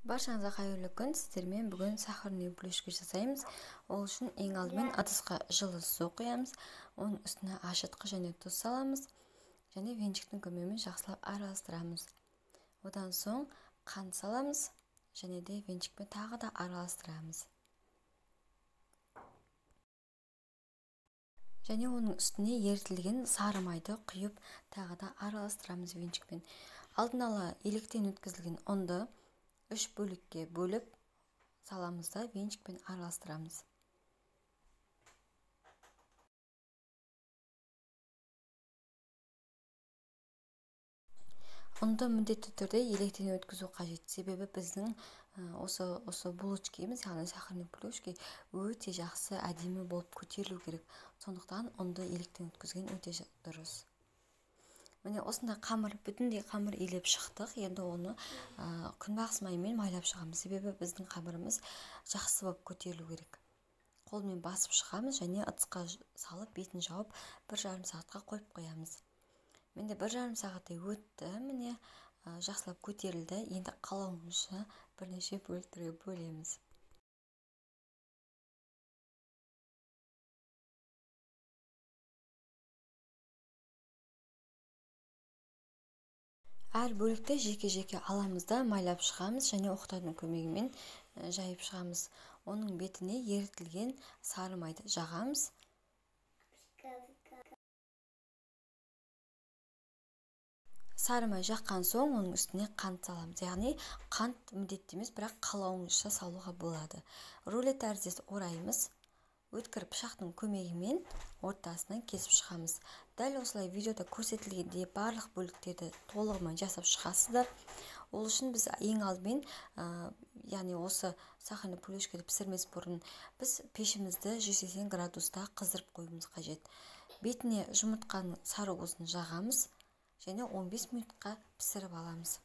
Баршаңызға қайырлы күн. Сіздермен бүгін сахарный плюшка жасаймыз. Ол үшін ең алдымен ыдысқа жылы су құямыз. Оның үстіне ашытқы және тұз саламыз. Және венчиктің көмегімен жақсылап араластырамыз. Одан соң қант саламыз. Және де венчикпен тағы да араластырамыз. Және оның үстіне ерітілген сары майды құйып тағы да араластырамыз венчикпен. Алдын ала електен өткізілген ұнды 3 бөлікке бөліп саламыз да венчикпен араластырамыз. Ұнды міндетті түрде електен өткізу қажет. Себебі біздің осы булочкамыз, яғни сахарный плюшка өте жақсы әдемі болып көтерілу керек. Сондықтан ұнды електен өткізген өте дұрыс. Міне осында бүтіндей қамыр илеп шықтық. Енді оны күнбағыс майымен майлап шығамыз. Себебі біздің қамырымыз жақсы болып көтерілу керек. Қолмен басып шығамыз және ыдысқа салып бетін жауып 1,5 сағатқа қойып қоямыз. Менде 1,5 сағаттай өтті. Міне жақсылап көтерілді. Енді қалауымызды бірнеше бөліктерге бөлеміз. Әр бөлікті жеке-жеке аламыз да майлап шығамыз және оқтардың көмегімен жайып шығамыз. Оның бетіне ерітілген сары майды жағамыз. Сары май жаққан соң оның үстіне қант саламыз. Яғни қант міндетті емес, бірақ қалауыңызша салуға болады. Рулет тәріздес ораймыз. Өткір пышақтың көмегімен ортасынан кесіп шығамыз. Дәл осылай видеода көрсетілгендей барлық бөліктерді толығымен жасап шығасыздар. Ол үшін біз ең алдымен, яғни осы сахарный плюшканы пісірмес бұрын біз пешімізді 180 градуста қыздырып қоюымыз қажет. Бетіне жұмыртқаның сары уызын жағамыз және 15 минутқа пісіріп аламыз.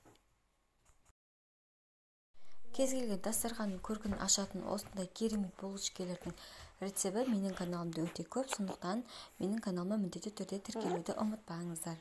Кез келген дастарханның көркін ашатын осындай керемет булочкалардың рецебі менің каналымда өте көп, сондықтан менің каналыма міндетті түрде тіркелуді ұмытпаңыздар.